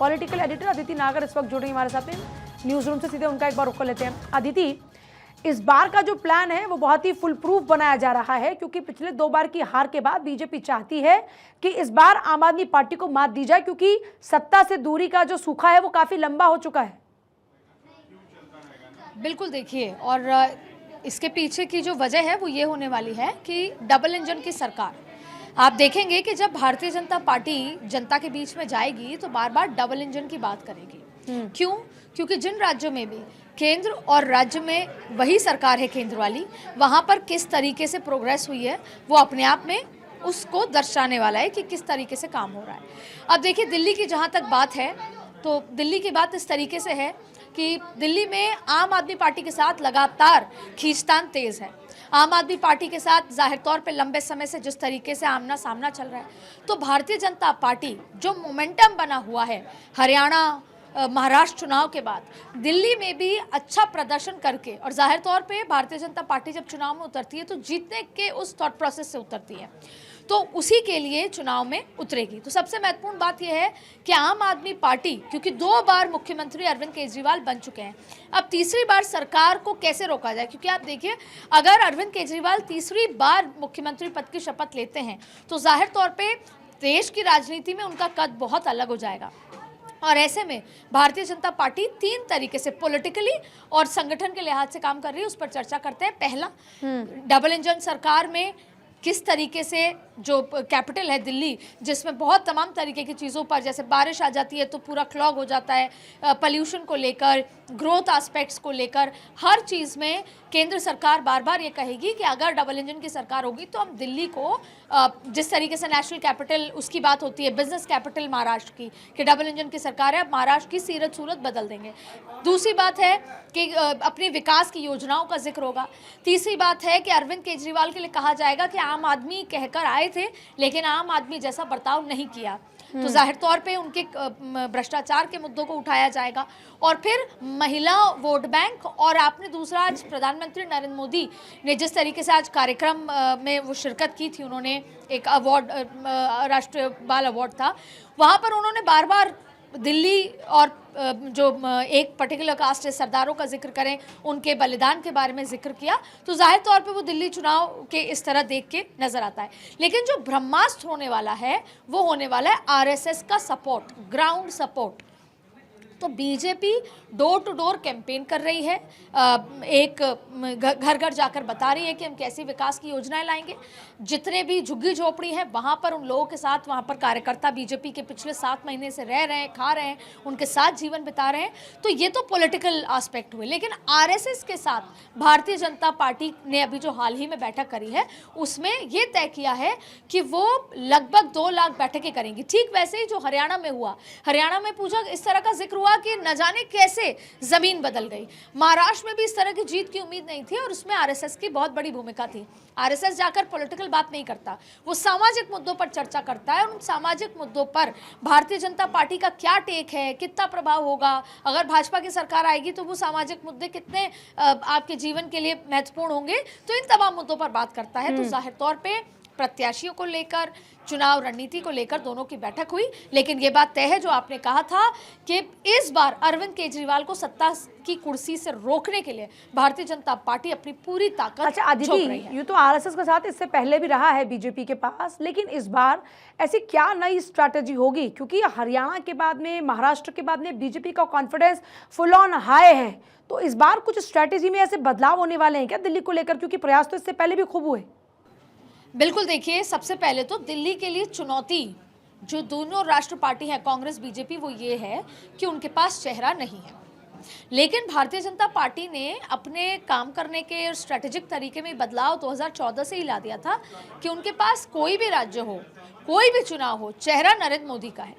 Political editor Aditi नागर इस वक्त जुड़ रही हमारे साथ में न्यूज रूम से। सीधे उनका एक बार रुख कर लेते हैं। अदिति, इस बार का जो प्लान है वो बहुत ही फुल प्रूफ बनाया जा रहा है, क्योंकि पिछले 2 बार की हार के बाद बीजेपी चाहती है कि इस बार आम आदमी पार्टी को मात दी जाए, क्योंकि सत्ता से दूरी का जो सूखा है वो काफी लंबा हो चुका है। बिल्कुल, देखिए, और इसके पीछे की जो वजह है वो ये होने वाली है कि डबल इंजन की सरकार। आप देखेंगे कि जब भारतीय जनता पार्टी जनता के बीच में जाएगी तो बार बार डबल इंजन की बात करेगी। क्यों? क्योंकि जिन राज्यों में भी केंद्र और राज्य में वही सरकार है केंद्र वाली, वहाँ पर किस तरीके से प्रोग्रेस हुई है वो अपने आप में उसको दर्शाने वाला है कि किस तरीके से काम हो रहा है। अब देखिए, दिल्ली की जहाँ तक बात है तो दिल्ली की बात इस तरीके से है कि दिल्ली में आम आदमी पार्टी के साथ लगातार खींचतान तेज है। आम आदमी पार्टी के साथ जाहिर तौर पे लंबे समय से जिस तरीके से आमना सामना चल रहा है, तो भारतीय जनता पार्टी जो मोमेंटम बना हुआ है हरियाणा महाराष्ट्र चुनाव के बाद दिल्ली में भी अच्छा प्रदर्शन करके, और जाहिर तौर पे भारतीय जनता पार्टी जब चुनाव में उतरती है तो जीतने के उस थॉट प्रोसेस से उतरती है, तो उसी के लिए चुनाव में उतरेगी। तो सबसे महत्वपूर्ण बात यह है कि आम आदमी पार्टी, क्योंकि 2 बार मुख्यमंत्री अरविंद केजरीवाल बन चुके हैं, अब तीसरी बार सरकार को कैसे रोका जाए। क्योंकि आप देखिए, अगर अरविंद केजरीवाल तीसरी बार मुख्यमंत्री पद की शपथ लेते हैं तो जाहिर तौर पर देश की राजनीति में उनका कद बहुत अलग हो जाएगा। और ऐसे में भारतीय जनता पार्टी 3 तरीके से पॉलिटिकली और संगठन के लिहाज से काम कर रही है, उस पर चर्चा करते हैं। पहला, डबल इंजन सरकार में किस तरीके से जो कैपिटल है दिल्ली, जिसमें बहुत तमाम तरीके की चीज़ों पर, जैसे बारिश आ जाती है तो पूरा क्लॉग हो जाता है, पॉल्यूशन को लेकर, ग्रोथ एस्पेक्ट्स को लेकर, हर चीज़ में केंद्र सरकार बार बार ये कहेगी कि अगर डबल इंजन की सरकार होगी तो हम दिल्ली को, जिस तरीके से नेशनल कैपिटल उसकी बात होती है, बिजनेस कैपिटल महाराष्ट्र की, कि डबल इंजन की सरकार है, महाराष्ट्र की सीरत सूरत बदल देंगे। दूसरी बात है कि अपनी विकास की योजनाओं का जिक्र होगा। तीसरी बात है कि अरविंद केजरीवाल के लिए कहा जाएगा कि आम आदमी कहकर आए थे लेकिन आम आदमी जैसा बर्ताव नहीं किया, तो जाहिर तौर पे उनके भ्रष्टाचार के मुद्दों को उठाया जाएगा। और फिर महिला वोट बैंक, और आपने दूसरा, आज प्रधानमंत्री नरेंद्र मोदी ने जिस तरीके से आज कार्यक्रम में वो शिरकत की थी, उन्होंने एक अवार्ड, राष्ट्रीय बाल अवार्ड था, वहाँ पर उन्होंने बार बार दिल्ली और जो एक पर्टिकुलर कास्ट है सरदारों का जिक्र करें, उनके बलिदान के बारे में जिक्र किया, तो जाहिर तौर पे वो दिल्ली चुनाव के इस तरह देख के नजर आता है। लेकिन जो ब्रह्मास्त्र होने वाला है वो होने वाला है आरएसएस का सपोर्ट, ग्राउंड सपोर्ट। तो BJP door to door campaign कर रही है, एक घर घर जाकर बता रही है कि हम कैसी विकास की योजनाएं लाएंगे। जितने भी झुग्गी झोपड़ी हैं वहाँ पर उन लोगों के साथ, वहाँ पर कार्यकर्ता बीजेपी के पिछले 7 महीने से रह रहे हैं, खा रहे हैं, उनके साथ जीवन बिता रहे हैं। तो ये तो पॉलिटिकल एस्पेक्ट हुए, लेकिन आरएसएस के साथ भारतीय जनता पार्टी ने अभी जो हाल ही में बैठक करी है उसमें ये तय किया है कि वो लगभग 2 लाख बैठकें करेंगी। ठीक वैसे ही जो हरियाणा में हुआ, हरियाणा में पूछा इस तरह का जिक्र हुआ कि न जाने कैसे जमीन बदल गई। महाराष्ट्र में भी इस तरह की जीत की उम्मीद नहीं थी और उसमें आरएसएस की बहुत बड़ी भूमिका थी। आरएसएस जाकर पॉलिटिकल बात नहीं करता, वो सामाजिक मुद्दों पर चर्चा करता है, और उन सामाजिक मुद्दों पर भारतीय जनता पार्टी का क्या टेक है, कितना प्रभाव होगा, अगर भाजपा की सरकार आएगी तो वो सामाजिक मुद्दे कितने आपके जीवन के लिए महत्वपूर्ण होंगे, तो इन तमाम मुद्दों पर बात करता है। तो जाहिर तौर पर प्रत्याशियों को लेकर, चुनाव रणनीति को लेकर दोनों की बैठक हुई। लेकिन ये बात तय है जो आपने कहा था कि इस बार अरविंद केजरीवाल को सत्ता की कुर्सी से रोकने के लिए भारतीय जनता पार्टी अपनी पूरी ताकत झोंक रही है। यूं तो आरएसएस के साथ इससे पहले भी रहा है बीजेपी के पास, लेकिन इस बार ऐसी क्या नई स्ट्रैटेजी होगी? क्योंकि हरियाणा के बाद में, महाराष्ट्र के बाद में बीजेपी का कॉन्फिडेंस फुल ऑन हाई है, तो इस बार कुछ स्ट्रैटेजी में ऐसे बदलाव होने वाले हैं क्या दिल्ली को लेकर? क्योंकि प्रयास तो इससे पहले भी खूब हुए। बिल्कुल, देखिए, सबसे पहले तो दिल्ली के लिए चुनौती जो दोनों राष्ट्र पार्टी है, कांग्रेस बीजेपी, वो ये है कि उनके पास चेहरा नहीं है। लेकिन भारतीय जनता पार्टी ने अपने काम करने के स्ट्रेटेजिक तरीके में बदलाव 2014 से ही ला दिया था कि उनके पास कोई भी राज्य हो, कोई भी चुनाव हो, चेहरा नरेंद्र मोदी का है।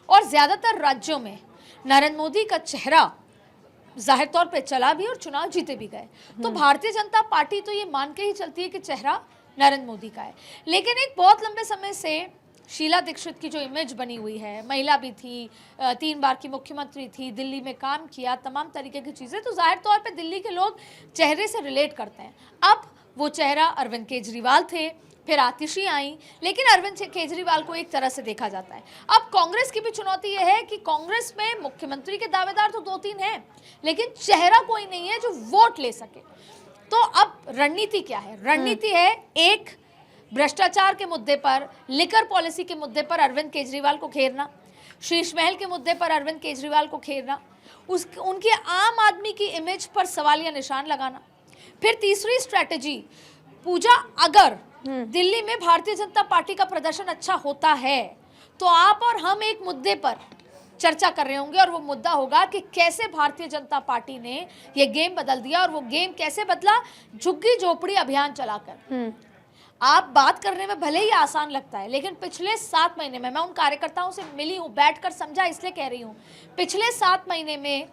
और ज़्यादातर राज्यों में नरेंद्र मोदी का चेहरा जाहिर तौर पर चला भी और चुनाव जीते भी गए। तो भारतीय जनता पार्टी तो ये मान के ही चलती है कि चेहरा नरेंद्र मोदी का है। लेकिन एक बहुत लंबे समय से शीला दीक्षित की जो इमेज बनी हुई है, महिला भी थी, 3 बार की मुख्यमंत्री थी, दिल्ली में काम किया, तमाम तरीके की चीज़ें, तो जाहिर तौर पे दिल्ली के लोग चेहरे से रिलेट करते हैं। अब वो चेहरा अरविंद केजरीवाल थे, फिर आतिशी आई, लेकिन अरविंद केजरीवाल को एक तरह से देखा जाता है। अब कांग्रेस की भी चुनौती यह है कि कांग्रेस में मुख्यमंत्री के दावेदार तो 2-3 हैं, लेकिन चेहरा कोई नहीं है जो वोट ले सके। तो अब रणनीति क्या है? रणनीति है, एक, भ्रष्टाचार के मुद्दे पर, लिकर पॉलिसी के मुद्दे पर अरविंद केजरीवाल को घेरना, शीश महल के मुद्दे पर अरविंद केजरीवाल को घेरना, उनके आम आदमी की इमेज पर सवालिया निशान लगाना। फिर तीसरी स्ट्रैटेजी, पूजा, अगर दिल्ली में भारतीय जनता पार्टी का प्रदर्शन अच्छा होता है तो आप और हम एक मुद्दे पर चर्चा कर रहे होंगे, और वो मुद्दा होगा कि कैसे भारतीय जनता पार्टी ने ये गेम बदल दिया। और वो गेम कैसे बदला? झुग्गी झोपड़ी अभियान चलाकर। आप बात करने में भले ही आसान लगता है, लेकिन पिछले 7 महीने में, मैं उन कार्यकर्ताओं से मिली हूँ, बैठकर समझा, इसलिए कह रही हूँ, पिछले 7 महीने में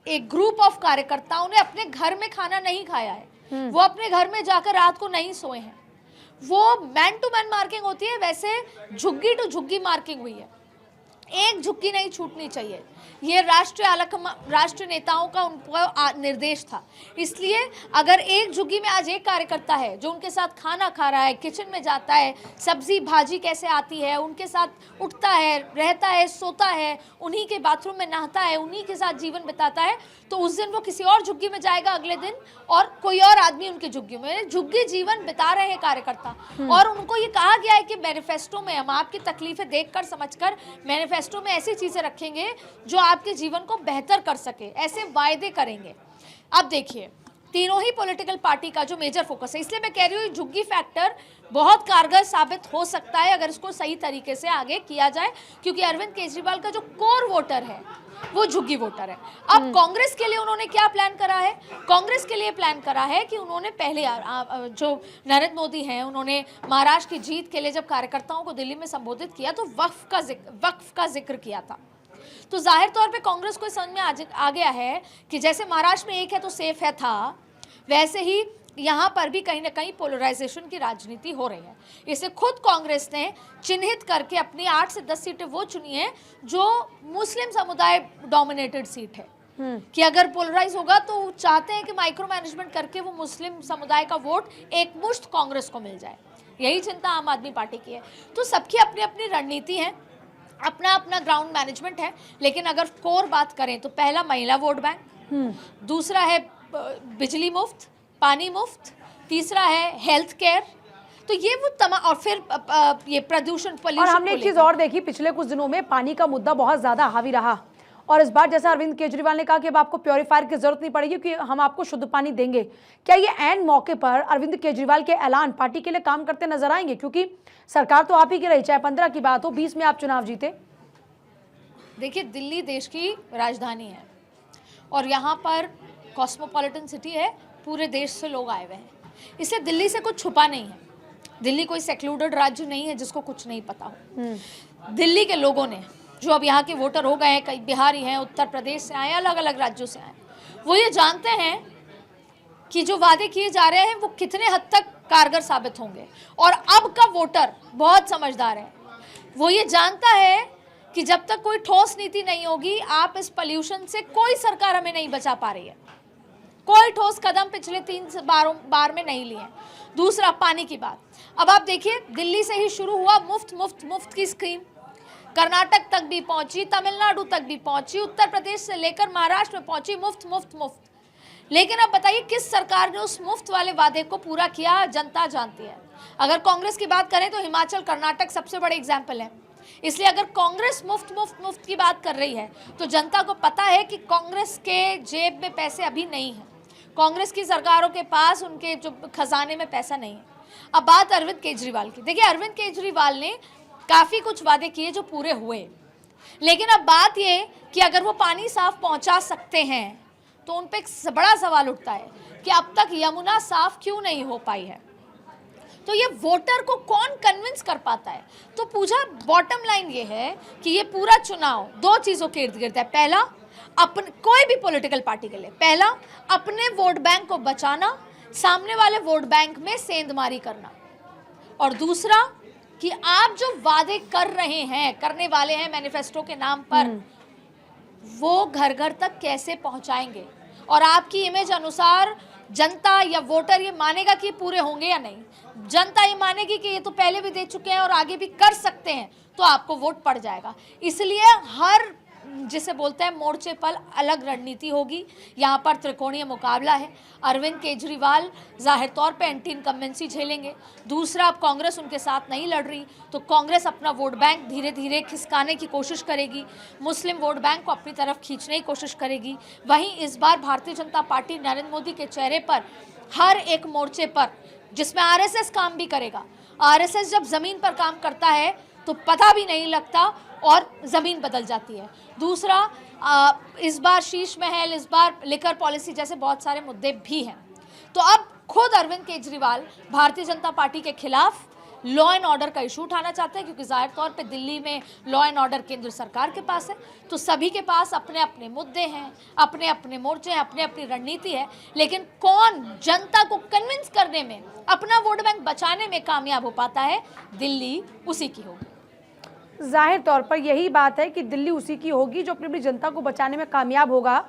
एक ग्रुप ऑफ कार्यकर्ताओं ने अपने घर में खाना नहीं खाया है, वो अपने घर में जाकर रात को नहीं सोए हैं। वो मैन टू मैन मार्किंग होती है, वैसे झुग्गी टू झुग्गी मार्किंग हुई है। एक झुग्गी नहीं छूटनी चाहिए, ये राष्ट्रीय नेताओं का उनका निर्देश था। इसलिए अगर एक झुग्गी में आज एक कार्यकर्ता है जो उनके साथ खाना खा रहा है, किचन में जाता है, सब्जी भाजी कैसे आती है, उनके साथ उठता है, रहता है, सोता है, उन्हीं के बाथरूम में नहाता है, उन्हीं के साथ जीवन बिताता है, तो उस दिन वो किसी और झुग्गी में जाएगा अगले दिन, और कोई और आदमी उनकी झुग्गी में, झुग्गी जीवन बिता रहे हैं कार्यकर्ता। और उनको ये कहा गया है कि मैनिफेस्टो में हम आपकी तकलीफें देखकर समझकर मैनिफेस्टो में ऐसी चीजें रखेंगे जो आपके जीवन को बेहतर कर सके, ऐसे वायदे करेंगे। अब देखिए, तीनों ही पॉलिटिकल पार्टी का जो मेजर फोकस है, इसलिए मैं कह रही हूँ झुग्गी फैक्टर बहुत कारगर साबित हो सकता है अगर इसको सही तरीके से आगे किया जाए, क्योंकि अरविंद केजरीवाल का जो कोर वोटर है वो झुग्गी वोटर है। अब कांग्रेस के लिए उन्होंने क्या प्लान करा है? कांग्रेस के लिए प्लान करा है कि उन्होंने पहले जो नरेंद्र मोदी हैं, उन्होंने महाराष्ट्र की जीत के लिए जब कार्यकर्ताओं को दिल्ली में संबोधित किया तो वक्फ का जिक्र किया था। तो जाहिर तौर पे कांग्रेस को समझ में आ गया है कि जैसे महाराष्ट्र में एक है तो सेफ है था, वैसे ही यहाँ पर भी कहीं ना कहीं पोलराइजेशन की राजनीति हो रही है। इसे खुद कांग्रेस ने चिन्हित करके अपनी 8 से 10 सीटें वो चुनी है जो मुस्लिम समुदाय डोमिनेटेड सीट है, कि अगर पोलराइज होगा तो चाहते हैं कि माइक्रो मैनेजमेंट करके वो मुस्लिम समुदाय का वोट एक मुश्त कांग्रेस को मिल जाए। यही चिंता आम आदमी पार्टी की है। तो सबकी अपनी अपनी रणनीति है, अपना अपना ग्राउंड मैनेजमेंट है। लेकिन अगर कोर बात करें तो पहला महिला वोट बैंक, दूसरा है बिजली मुफ्त, पानी मुफ्त, तीसरा है हेल्थ केयर, तो ये वो तमाम, और फिर ये प्रदूषण, पोल्यूशन। और हमने एक चीज और देखी, पिछले कुछ दिनों में पानी का मुद्दा बहुत ज्यादा हावी रहा, और इस बार जैसा अरविंद केजरीवाल ने कहा कि अब आपको प्योरीफायर की जरूरत नहीं पड़ेगी क्योंकि हम आपको शुद्ध पानी देंगे। क्या ये ऐन मौके पर अरविंद केजरीवाल के ऐलान पार्टी के लिए काम करते नजर आएंगे? क्योंकि सरकार तो आप ही की रही, चाहे 15 की बात हो, 20 में आप चुनाव जीते। देखिए, दिल्ली देश की राजधानी है और यहाँ पर कॉस्मोपॉलिटन सिटी है, पूरे देश से लोग आए हुए हैं, इसलिए दिल्ली से कुछ छुपा नहीं है। दिल्ली कोई सेक्लूडेड राज्य नहीं है जिसको कुछ नहीं पता हो। दिल्ली के लोगों ने, जो अब यहाँ के वोटर हो गए हैं, कई बिहारी हैं, उत्तर प्रदेश से आए, अलग अलग राज्यों से आए, वो ये जानते हैं कि जो वादे किए जा रहे हैं वो कितने हद तक कारगर साबित होंगे। और अब का वोटर बहुत समझदार है, वो ये जानता है कि जब तक कोई ठोस नीति नहीं होगी, आप इस पॉल्यूशन से कोई सरकार हमें नहीं बचा पा रही है। कोई ठोस कदम पिछले 3 बार में नहीं लिए। दूसरा, पानी की बात। अब आप देखिए, दिल्ली से ही शुरू हुआ मुफ्त मुफ्त मुफ्त की स्कीम, कर्नाटक तक भी पहुंची, तमिलनाडु तक भी पहुंची, उत्तर प्रदेश से लेकर महाराष्ट्र में पहुंची, मुफ्त मुफ्त मुफ्त। लेकिन अब बताइए किस सरकार ने उस मुफ्त वाले वादे को पूरा किया? जनता जानती है। अगर कांग्रेस की बात करें तो हिमाचल, कर्नाटक सबसे बड़े एग्जाम्पल है। इसलिए अगर कांग्रेस मुफ्त मुफ्त मुफ्त की बात कर रही है तो जनता को पता है कि कांग्रेस के जेब में पैसे अभी नहीं है, कांग्रेस की सरकारों के पास उनके जो खजाने में पैसा नहीं है। अब बात अरविंद केजरीवाल की। देखिए, अरविंद केजरीवाल ने काफ़ी कुछ वादे किए जो पूरे हुए, लेकिन अब बात ये कि अगर वो पानी साफ पहुंचा सकते हैं तो उन पर एक बड़ा सवाल उठता है कि अब तक यमुना साफ क्यों नहीं हो पाई है। तो ये वोटर को कौन कन्विंस कर पाता है? तो पूछा, बॉटम लाइन ये है कि ये पूरा चुनाव 2 चीज़ों के इर्द गिर्द है। पहला, अपने, कोई भी पॉलिटिकल पार्टी के लिए, पहला अपने वोट बैंक को बचाना, सामने वाले वोट बैंक में सेंधमारी करना, और दूसरा कि आप जो वादे कर रहे हैं, करने वाले हैं मैनिफेस्टो के नाम पर, वो घर घर तक कैसे पहुंचाएंगे और आपकी इमेज अनुसार जनता या वोटर ये मानेगा कि ये पूरे होंगे या नहीं। जनता ये मानेगी कि ये तो पहले भी दे चुके हैं और आगे भी कर सकते हैं, तो आपको वोट पड़ जाएगा। इसलिए हर जिसे बोलते हैं मोर्चे पर अलग रणनीति होगी। यहाँ पर त्रिकोणीय मुकाबला है। अरविंद केजरीवाल जाहिर तौर पे एंटी इनकम्बेंसी झेलेंगे। दूसरा, अब कांग्रेस उनके साथ नहीं लड़ रही, तो कांग्रेस अपना वोट बैंक धीरे धीरे खिसकाने की कोशिश करेगी, मुस्लिम वोट बैंक को अपनी तरफ खींचने की कोशिश करेगी। वहीं इस बार भारतीय जनता पार्टी नरेंद्र मोदी के चेहरे पर हर एक मोर्चे पर, जिसमें आरएसएस काम भी करेगा, आरएसएस जब जमीन पर काम करता है तो पता भी नहीं लगता और ज़मीन बदल जाती है। दूसरा, इस बार शीश महल, इस बार लिकर पॉलिसी जैसे बहुत सारे मुद्दे भी हैं। तो अब खुद अरविंद केजरीवाल भारतीय जनता पार्टी के खिलाफ लॉ एंड ऑर्डर का इशू उठाना चाहते हैं, क्योंकि जाहिर तौर पे दिल्ली में लॉ एंड ऑर्डर केंद्र सरकार के पास है, तो सभी के पास अपने अपने मुद्दे हैं, अपने अपने मोर्चे हैं, अपने अपनी रणनीति है। लेकिन कौन जनता को कन्विंस करने में, अपना वोट बैंक बचाने में कामयाब हो पाता है, दिल्ली उसी की होगी। जाहिर तौर पर यही बात है कि दिल्ली उसी की होगी जो अपनी अपनी जनता को बचाने में कामयाब होगा।